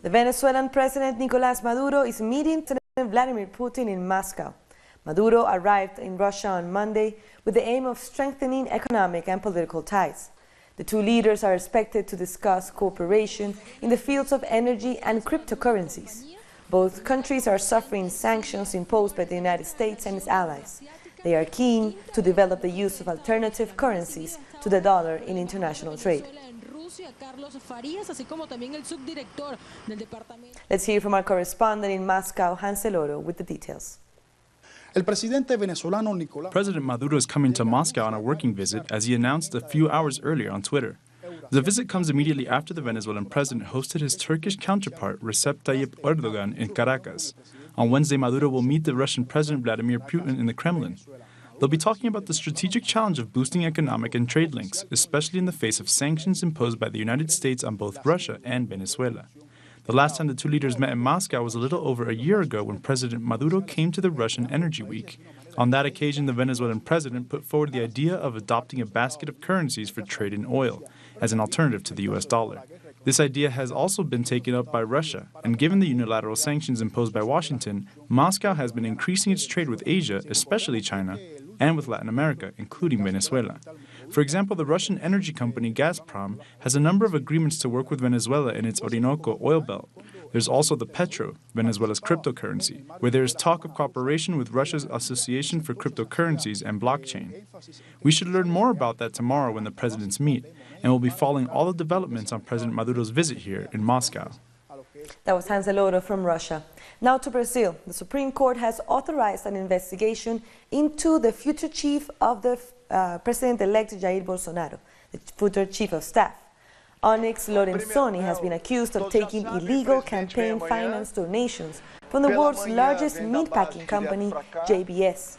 The Venezuelan President Nicolás Maduro is meeting President Vladimir Putin in Moscow. Maduro arrived in Russia on Monday with the aim of strengthening economic and political ties. The two leaders are expected to discuss cooperation in the fields of energy and cryptocurrencies. Both countries are suffering sanctions imposed by the United States and its allies. They are keen to develop the use of alternative currencies to the dollar in international trade. Let's hear from our correspondent in Moscow, Hansel Oro, with the details. President Maduro is coming to Moscow on a working visit, as he announced a few hours earlier on Twitter. The visit comes immediately after the Venezuelan president hosted his Turkish counterpart, Recep Tayyip Erdogan, in Caracas. On Wednesday, Maduro will meet the Russian President Vladimir Putin in the Kremlin. They'll be talking about the strategic challenge of boosting economic and trade links, especially in the face of sanctions imposed by the United States on both Russia and Venezuela. The last time the two leaders met in Moscow was a little over a year ago when President Maduro came to the Russian Energy Week. On that occasion, the Venezuelan president put forward the idea of adopting a basket of currencies for trade in oil, as an alternative to the US dollar. This idea has also been taken up by Russia, and given the unilateral sanctions imposed by Washington, Moscow has been increasing its trade with Asia, especially China, and with Latin America, including Venezuela. For example, the Russian energy company Gazprom has a number of agreements to work with Venezuela in its Orinoco oil belt. There's also the Petro, Venezuela's cryptocurrency, where there is talk of cooperation with Russia's Association for Cryptocurrencies and Blockchain. We should learn more about that tomorrow when the presidents meet, and we'll be following all the developments on President Maduro's visit here in Moscow. That was Hansel Oro from Russia. Now to Brazil. The Supreme Court has authorized an investigation into the future chief of the President-elect Jair Bolsonaro, the future chief of staff. Onyx Lorenzoni has been accused of taking illegal campaign finance donations from the world's largest meatpacking company, JBS.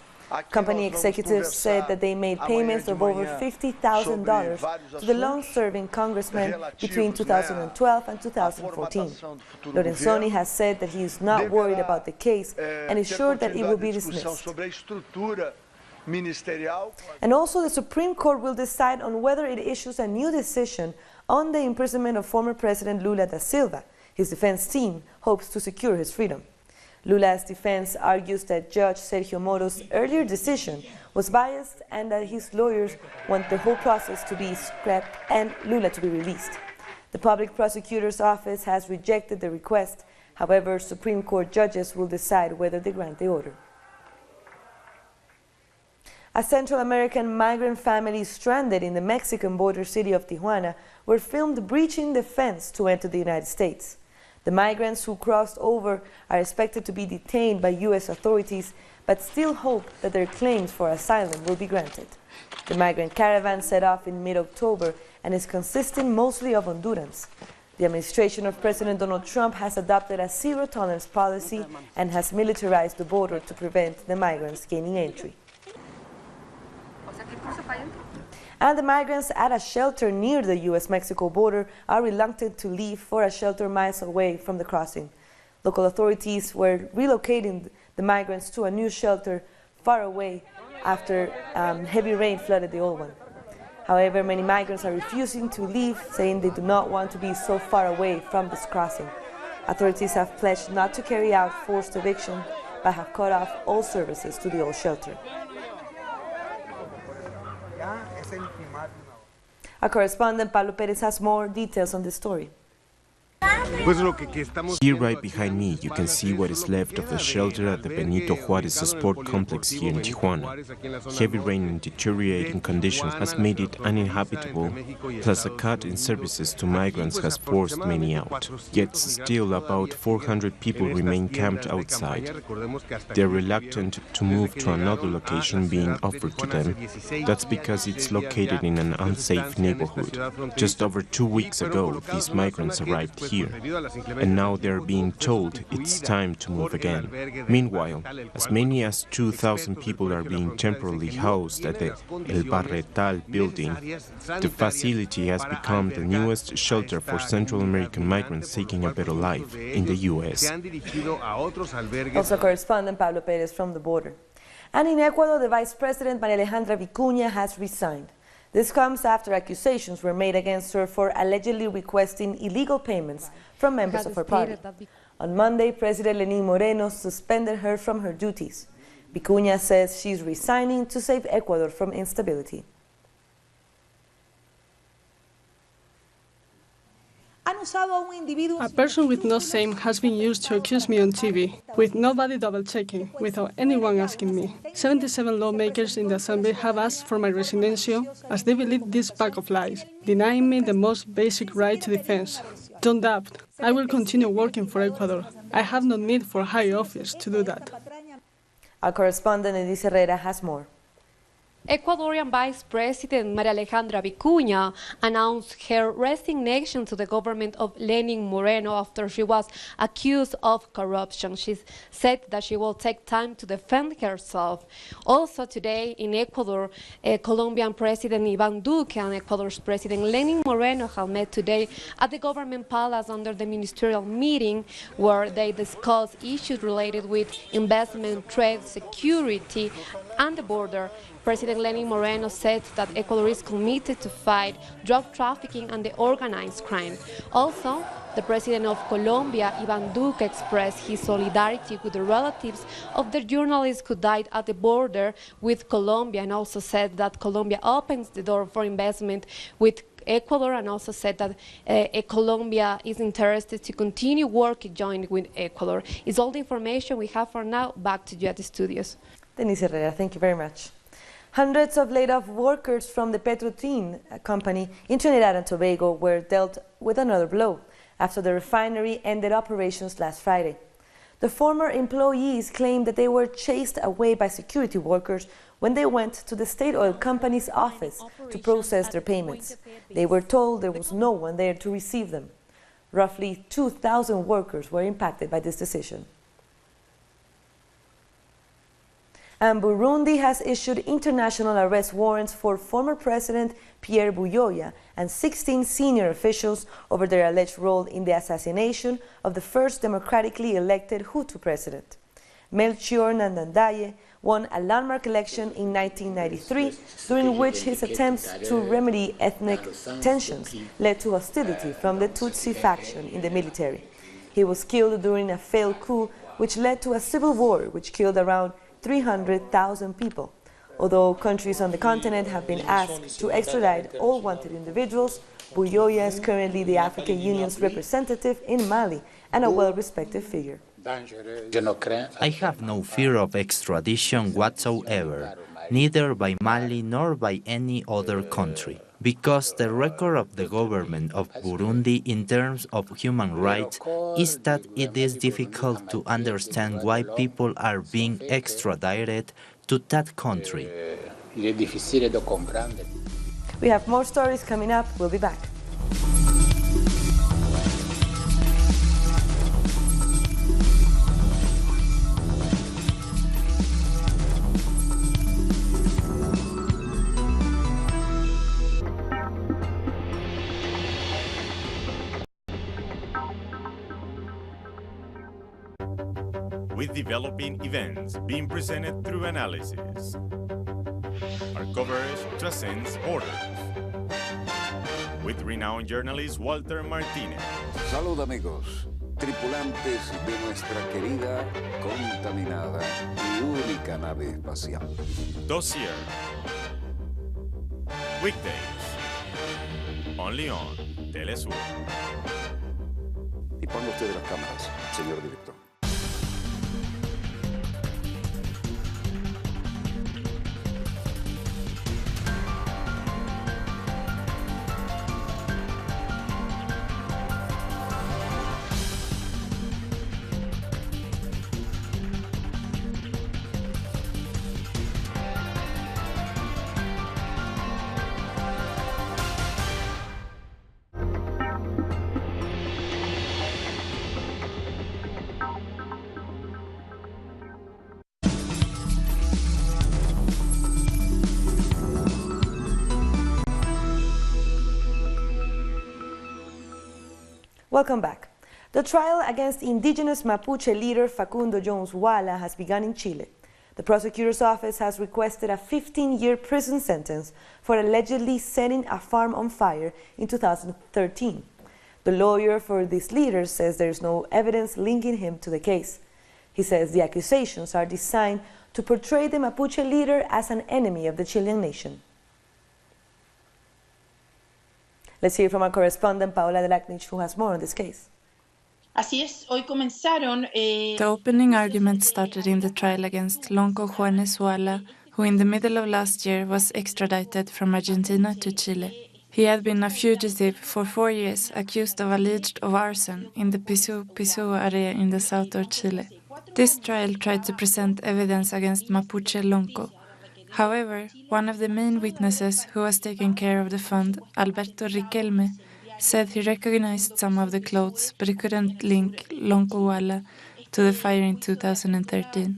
Company executives said that they made payments of over $50,000 to the long-serving congressman between 2012 and 2014. Lorenzoni has said that he is not worried about the case and is sure that it will be dismissed. And also the Supreme Court will decide on whether it issues a new decision on the imprisonment of former President Lula da Silva. His defense team hopes to secure his freedom. Lula's defense argues that Judge Sergio Moro's earlier decision was biased and that his lawyers want the whole process to be scrapped and Lula to be released. The public prosecutor's office has rejected the request. However, Supreme Court judges will decide whether they grant the order. A Central American migrant family stranded in the Mexican border city of Tijuana were filmed breaching the fence to enter the United States. The migrants who crossed over are expected to be detained by U.S. authorities, but still hope that their claims for asylum will be granted. The migrant caravan set off in mid-October and is consisting mostly of Hondurans. The administration of President Donald Trump has adopted a zero-tolerance policy and has militarized the border to prevent the migrants gaining entry. And the migrants at a shelter near the U.S.-Mexico border are reluctant to leave for a shelter miles away from the crossing. Local authorities were relocating the migrants to a new shelter far away after heavy rain flooded the old one. However, many migrants are refusing to leave, saying they do not want to be so far away from this crossing. Authorities have pledged not to carry out forced eviction, but have cut off all services to the old shelter. Our correspondent Pablo Perez has more details on this story. Here right behind me, you can see what is left of the shelter at the Benito Juarez Sport Complex here in Tijuana. Heavy rain and deteriorating conditions has made it uninhabitable, plus a cut in services to migrants has forced many out. Yet still about 400 people remain camped outside. They're reluctant to move to another location being offered to them. That's because it's located in an unsafe neighborhood. Just over 2 weeks ago, these migrants arrived here, and now they're being told it's time to move again. Meanwhile, as many as 2,000 people are being temporarily housed at the El Barretal building. The facility has become the newest shelter for Central American migrants seeking a better life in the U.S. Also correspondent Pablo Perez from the border. And in Ecuador, the Vice President María Alejandra Vicuña has resigned. This comes after accusations were made against her for allegedly requesting illegal payments from members of her party. On Monday, President Lenín Moreno suspended her from her duties. Vicuña says she's resigning to save Ecuador from instability. A person with no name has been used to accuse me on TV, with nobody double-checking, without anyone asking me. 77 lawmakers in the Assembly have asked for my resignation as they believe this pack of lies, denying me the most basic right to defense. Don't doubt, I will continue working for Ecuador. I have no need for high office to do that. Our correspondent Denise Herrera has more. Ecuadorian Vice President María Alejandra Vicuña announced her resignation to the government of Lenín Moreno after she was accused of corruption. She said that she will take time to defend herself. Also today in Ecuador, Colombian President Iván Duque and Ecuador's President Lenín Moreno have met today at the government palace under the ministerial meeting where they discussed issues related with investment, trade, security, and the border. President Lenín Moreno said that Ecuador is committed to fight drug trafficking and the organized crime. Also, the President of Colombia, Iván Duque, expressed his solidarity with the relatives of the journalists who died at the border with Colombia, and also said that Colombia opens the door for investment with Ecuador, and also said that Colombia is interested to continue working jointly with Ecuador. It's all the information we have for now. Back to you at the studios. Denise Herrera, thank you very much. Hundreds of laid-off workers from the Petrotin company in Trinidad and Tobago were dealt with another blow after the refinery ended operations last Friday. The former employees claimed that they were chased away by security workers when they went to the state oil company's office to process their payments. They were told there was no one there to receive them. Roughly 2,000 workers were impacted by this decision. And Burundi has issued international arrest warrants for former President Pierre Buyoya and 16 senior officials over their alleged role in the assassination of the first democratically elected Hutu president. Melchior Ndadaye won a landmark election in 1993, during which his attempts to remedy ethnic tensions led to hostility from the Tutsi faction in the military. He was killed during a failed coup, which led to a civil war which killed around 300,000 people. Although countries on the continent have been asked to extradite all wanted individuals, Buyoya is currently the African Union's representative in Mali and a well-respected figure. I have no fear of extradition whatsoever, neither by Mali nor by any other country, because the record of the government of Burundi in terms of human rights is that it is difficult to understand why people are being extradited to that country. We have more stories coming up. We'll be back. With developing events being presented through analysis. Our coverage transcends borders. With renowned journalist Walter Martinez. Salud amigos, tripulantes de nuestra querida, contaminada y única nave espacial. Dossier. Weekdays. Only on Telesur. Y ponga usted las cámaras, señor director. Welcome back. The trial against indigenous Mapuche leader Facundo Jones Wala has begun in Chile. The prosecutor's office has requested a 15-year prison sentence for allegedly setting a farm on fire in 2013. The lawyer for these leaders says there is no evidence linking him to the case. He says the accusations are designed to portray the Mapuche leader as an enemy of the Chilean nation. Let's hear from our correspondent Paola Delacnich, who has more on this case. The opening argument started in the trial against Lonco Juanes Wala, who in the middle of last year was extradited from Argentina to Chile. He had been a fugitive for 4 years, accused of alleged arson in the Pisu area in the south of Chile. This trial tried to present evidence against Mapuche Lonco. However, one of the main witnesses who was taking care of the fund, Alberto Riquelme, said he recognized some of the clothes, but he couldn't link Lonco Wala to the fire in 2013.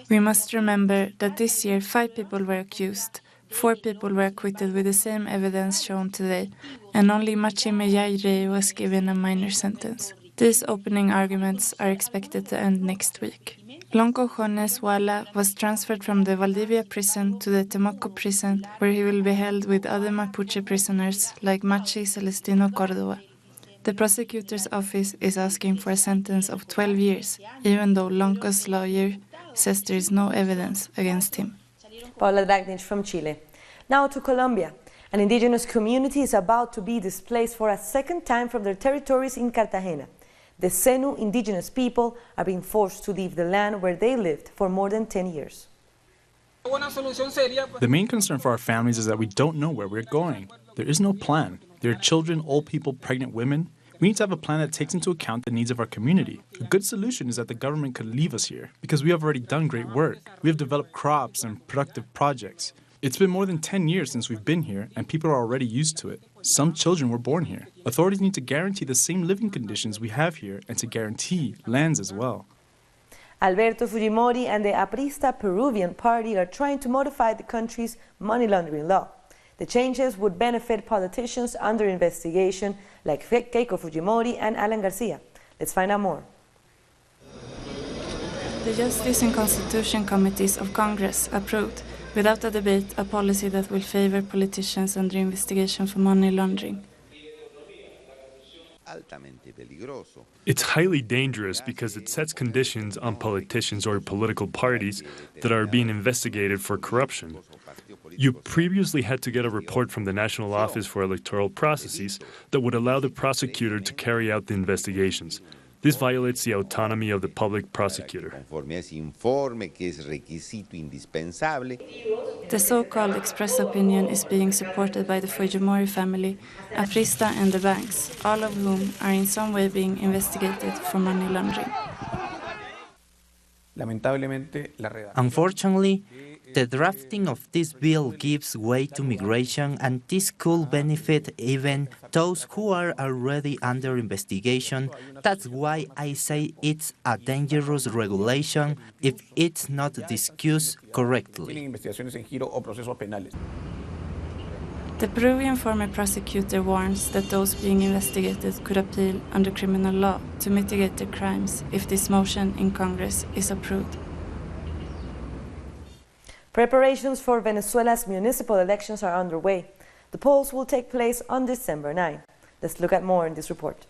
We must remember that this year 5 people were accused, 4 people were acquitted with the same evidence shown today, and only Machime Yaire was given a minor sentence. These opening arguments are expected to end next week. Lonco Juanes Wala was transferred from the Valdivia prison to the Temuco prison, where he will be held with other Mapuche prisoners like Machi Celestino Cordova. The prosecutor's office is asking for a sentence of 12 years, even though Lonco's lawyer says there is no evidence against him. Paola Delacnich from Chile. Now to Colombia. An indigenous community is about to be displaced for a second time from their territories in Cartagena. The Senu indigenous people are being forced to leave the land where they lived for more than 10 years. The main concern for our families is that we don't know where we're going. There is no plan. There are children, old people, pregnant women. We need to have a plan that takes into account the needs of our community. A good solution is that the government could leave us here, because we have already done great work. We have developed crops and productive projects. It's been more than 10 years since we've been here, and people are already used to it. Some children were born here. Authorities need to guarantee the same living conditions we have here and to guarantee lands as well. Alberto Fujimori and the Aprista Peruvian party are trying to modify the country's money laundering law. The changes would benefit politicians under investigation like Keiko Fujimori and Alan Garcia. Let's find out more. The Justice and Constitution Committees of Congress approved, without a debate, a policy that will favor politicians under investigation for money laundering. It's highly dangerous because it sets conditions on politicians or political parties that are being investigated for corruption. You previously had to get a report from the National Office for Electoral Processes that would allow the prosecutor to carry out the investigations. This violates the autonomy of the public prosecutor. The so-called express opinion is being supported by the Fujimori family, Aprista and the banks, all of whom are in some way being investigated for money laundering. Unfortunately, the drafting of this bill gives way to migration, and this could benefit even those who are already under investigation. That's why I say it's a dangerous regulation if it's not discussed correctly. The Peruvian former prosecutor warns that those being investigated could appeal under criminal law to mitigate their crimes if this motion in Congress is approved. Preparations for Venezuela's municipal elections are underway. The polls will take place on December 9. Let's look at more in this report.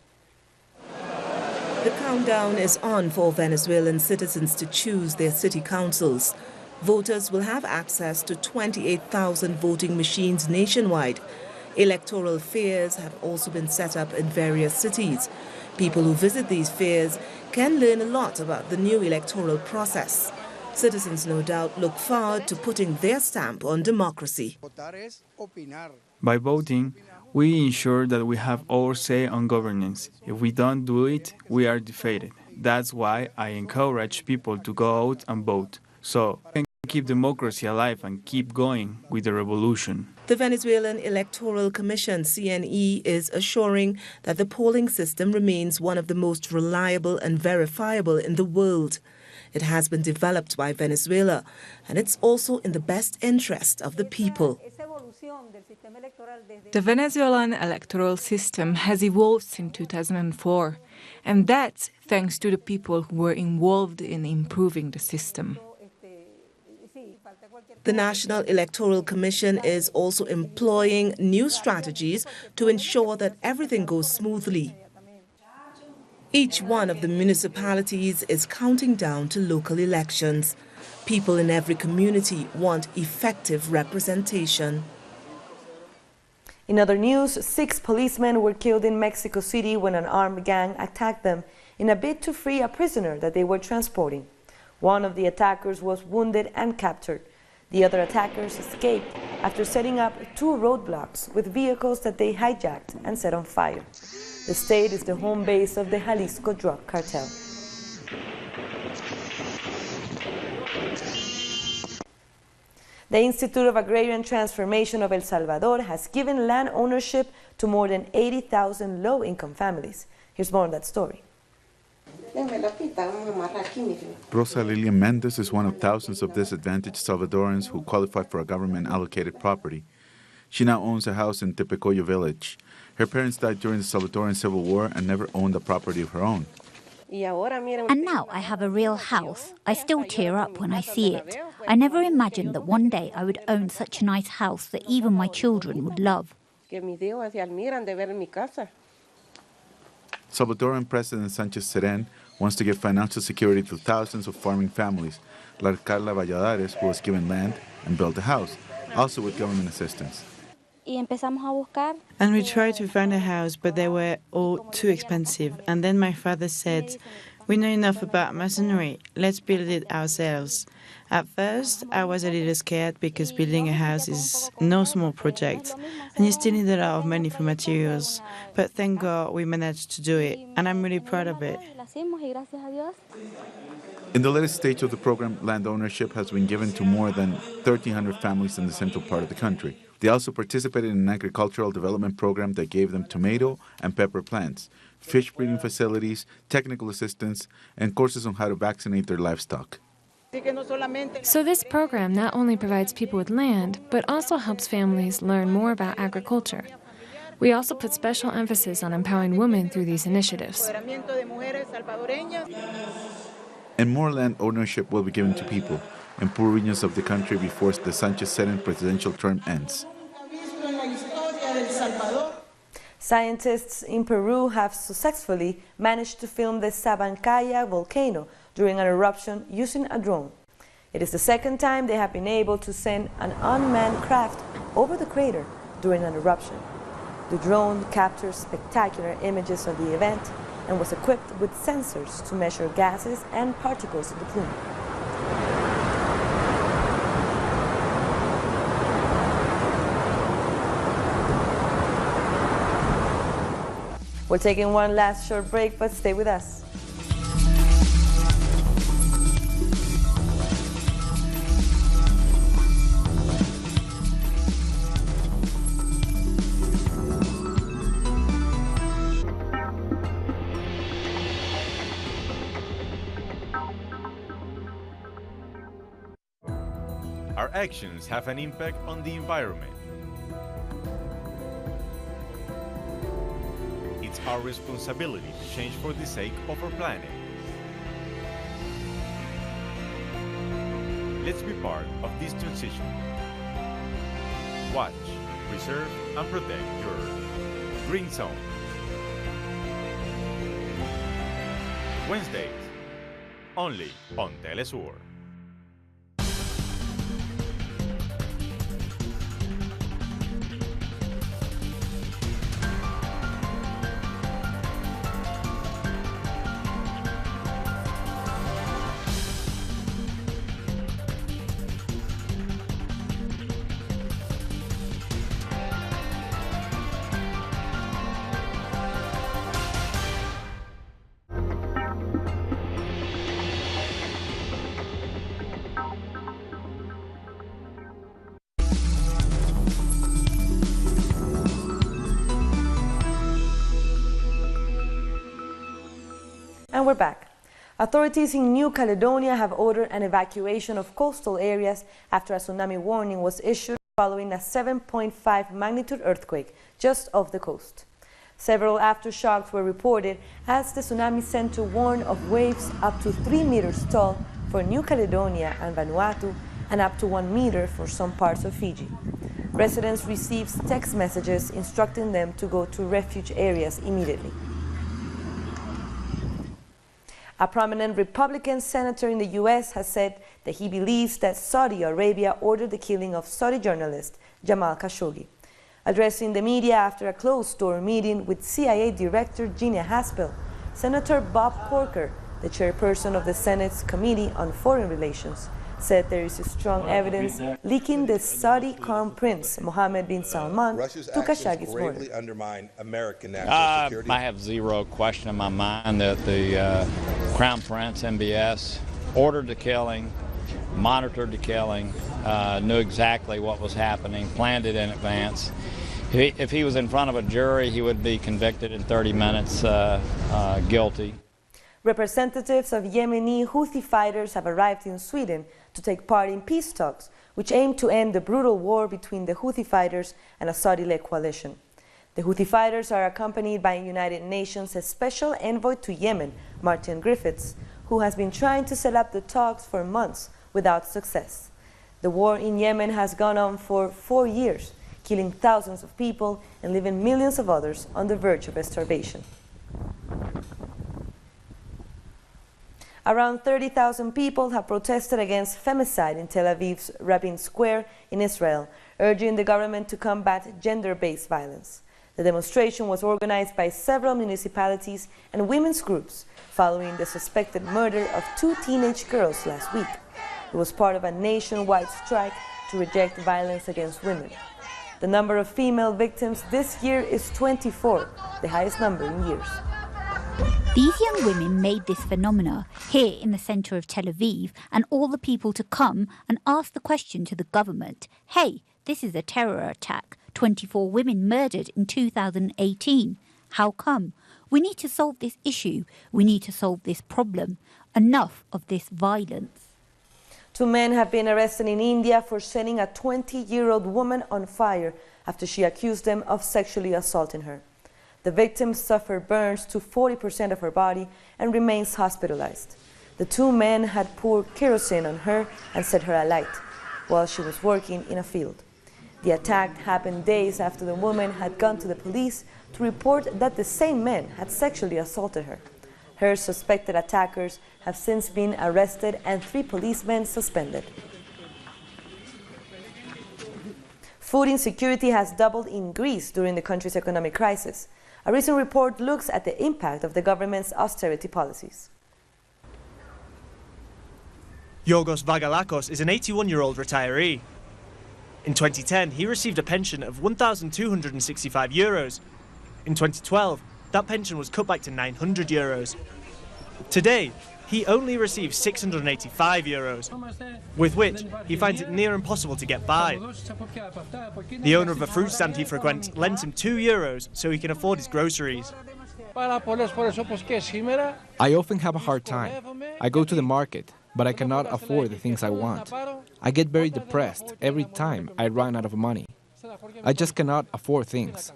The countdown is on for Venezuelan citizens to choose their city councils. Voters will have access to 28,000 voting machines nationwide. Electoral fairs have also been set up in various cities. People who visit these fairs can learn a lot about the new electoral process. Citizens, no doubt, look forward to putting their stamp on democracy. By voting, we ensure that we have our say on governance. If we don't do it, we are defeated. That's why I encourage people to go out and vote, so we can keep democracy alive and keep going with the revolution. The Venezuelan Electoral Commission, CNE, is assuring that the polling system remains one of the most reliable and verifiable in the world. It has been developed by Venezuela, and it's also in the best interest of the people. The Venezuelan electoral system has evolved since 2004, and that's thanks to the people who were involved in improving the system. The National Electoral Commission is also employing new strategies to ensure that everything goes smoothly. Each one of the municipalities is counting down to local elections. People in every community want effective representation. In other news, 6 policemen were killed in Mexico City when an armed gang attacked them in a bid to free a prisoner that they were transporting. One of the attackers was wounded and captured. The other attackers escaped after setting up 2 roadblocks with vehicles that they hijacked and set on fire. The state is the home base of the Jalisco drug cartel. The Institute of Agrarian Transformation of El Salvador has given land ownership to more than 80,000 low-income families. Here's more on that story. Rosa Lilia Mendez is one of thousands of disadvantaged Salvadorans who qualify for a government-allocated property. She now owns a house in Tepecoyo village. Her parents died during the Salvadoran Civil War and never owned a property of her own. And now I have a real house. I still tear up when I see it. I never imagined that one day I would own such a nice house that even my children would love. Salvadoran President Sanchez Seren wants to give financial security to thousands of farming families, like Carla Valladares, who was given land and built a house, also with government assistance. And we tried to find a house, but they were all too expensive. And then my father said, "We know enough about masonry, let's build it ourselves." At first, I was a little scared because building a house is no small project, and you still need a lot of money for materials. But thank God we managed to do it, and I'm really proud of it. In the latest stage of the program, land ownership has been given to more than 1,300 families in the central part of the country. They also participated in an agricultural development program that gave them tomato and pepper plants, fish breeding facilities, technical assistance, and courses on how to vaccinate their livestock. So this program not only provides people with land, but also helps families learn more about agriculture. We also put special emphasis on empowering women through these initiatives. And more land ownership will be given to people in poor regions of the country before the Sanchez-Seren presidential term ends. Scientists in Peru have successfully managed to film the Sabancaya volcano during an eruption using a drone. It is the second time they have been able to send an unmanned craft over the crater during an eruption. The drone captures spectacular images of the event and was equipped with sensors to measure gases and particles in the plume. We're taking one last short break, but stay with us. Our actions have an impact on the environment. It's our responsibility to change for the sake of our planet. Let's be part of this transition. Watch, preserve, and protect your Green Zone. Wednesdays, only on Telesur. And we're back. Authorities in New Caledonia have ordered an evacuation of coastal areas after a tsunami warning was issued following a 7.5 magnitude earthquake just off the coast. Several aftershocks were reported as the Tsunami Center warned of waves up to 3 meters tall for New Caledonia and Vanuatu and up to 1 meter for some parts of Fiji. Residents received text messages instructing them to go to refuge areas immediately. A prominent Republican senator in the U.S. has said that he believes that Saudi Arabia ordered the killing of Saudi journalist Jamal Khashoggi. Addressing the media after a closed-door meeting with CIA Director Gina Haspel, Senator Bob Corker, the chairperson of the Senate's Committee on Foreign Relations, said there is strong evidence linking the Saudi Crown Prince Mohammed bin Salman to Khashoggi's murder. I have zero question in my mind that the Crown Prince, MBS, ordered the killing, monitored the killing, knew exactly what was happening, planned it in advance. If he was in front of a jury, he would be convicted in 30 minutes guilty. Representatives of Yemeni Houthi fighters have arrived in Sweden to take part in peace talks, which aim to end the brutal war between the Houthi fighters and a Saudi-led coalition. The Houthi fighters are accompanied by United Nations Special Envoy to Yemen, Martin Griffiths, who has been trying to set up the talks for months without success. The war in Yemen has gone on for 4 years, killing thousands of people and leaving millions of others on the verge of starvation. Around 30,000 people have protested against femicide in Tel Aviv's Rabin Square in Israel, urging the government to combat gender-based violence. The demonstration was organized by several municipalities and women's groups following the suspected murder of 2 teenage girls last week. It was part of a nationwide strike to reject violence against women. The number of female victims this year is 24, the highest number in years. These young women made this phenomena here in the centre of Tel Aviv, and all the people to come and ask the question to the government, hey, this is a terror attack, 24 women murdered in 2018. How come? We need to solve this issue. We need to solve this problem. Enough of this violence. 2 men have been arrested in India for setting a 20-year-old woman on fire after she accused them of sexually assaulting her. The victim suffered burns to 40% of her body and remains hospitalized. The 2 men had poured kerosene on her and set her alight while she was working in a field. The attack happened days after the woman had gone to the police to report that the same men had sexually assaulted her. Her suspected attackers have since been arrested and 3 policemen suspended. Food insecurity has doubled in Greece during the country's economic crisis. A recent report looks at the impact of the government's austerity policies. Yorgos Vagalakos is an 81-year-old retiree. In 2010, he received a pension of €1,265. In 2012, that pension was cut back to €900. Today, he only receives €685, with which he finds it near impossible to get by. The owner of a fruit stand he frequents lends him €2 so he can afford his groceries. I often have a hard time. I go to the market, but I cannot afford the things I want. I get very depressed every time I run out of money. I just cannot afford things.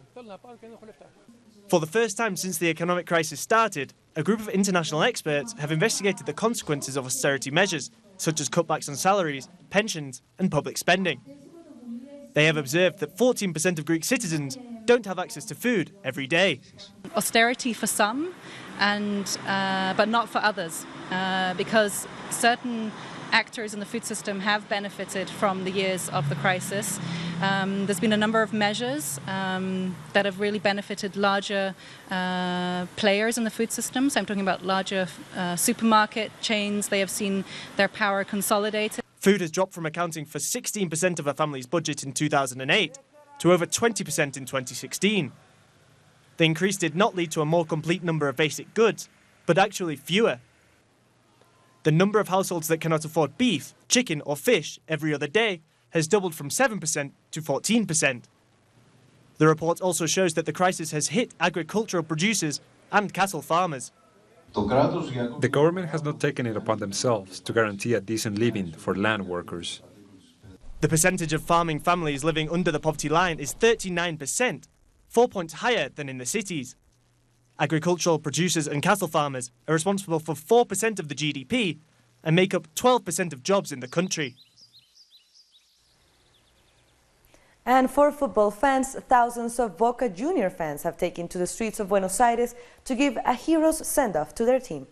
For the first time since the economic crisis started, a group of international experts have investigated the consequences of austerity measures, such as cutbacks on salaries, pensions, and public spending. They have observed that 14% of Greek citizens don't have access to food every day. Austerity for some, but not for others, because certain actors in the food system have benefited from the years of the crisis. There's been a number of measures that have really benefited larger players in the food system. So I'm talking about larger supermarket chains. They have seen their power consolidated. Food has dropped from accounting for 16% of a family's budget in 2008 to over 20% in 2016. The increase did not lead to a more complete number of basic goods, but actually fewer. The number of households that cannot afford beef, chicken or fish every other day has doubled from 7% to 14%. The report also shows that the crisis has hit agricultural producers and cattle farmers. The government has not taken it upon themselves to guarantee a decent living for land workers. The percentage of farming families living under the poverty line is 39%, 4 points higher than in the cities. Agricultural producers and cattle farmers are responsible for 4% of the GDP and make up 12% of jobs in the country. And for football fans, thousands of Boca Junior fans have taken to the streets of Buenos Aires to give a hero's send-off to their team.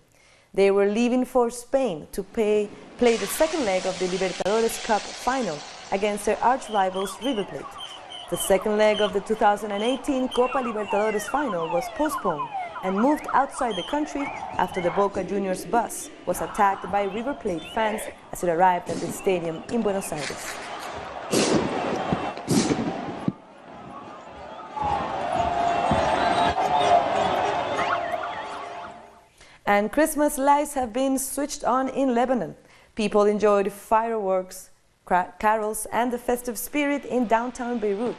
They were leaving for Spain to play the second leg of the Libertadores Cup final against their arch-rivals River Plate. The second leg of the 2018 Copa Libertadores final was postponed and moved outside the country after the Boca Juniors bus was attacked by River Plate fans as it arrived at the stadium in Buenos Aires. And Christmas lights have been switched on in Lebanon. People enjoyed fireworks, carols, and the festive spirit in downtown Beirut.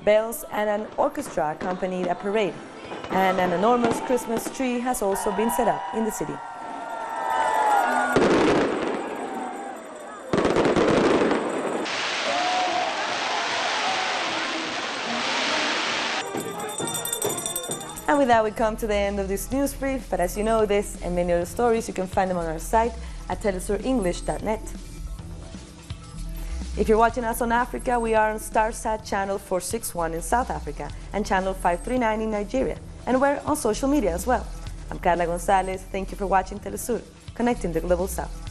Bells and an orchestra accompanied a parade, and an enormous Christmas tree has also been set up in the city. And with that, we come to the end of this news brief. But as you know, this and many other stories, you can find them on our site at telesurenglish.net. If you're watching us on Africa, we are on StarSat channel 461 in South Africa and channel 539 in Nigeria. And we're on social media as well. I'm Carla Gonzalez. Thank you for watching Telesur, connecting the Global South.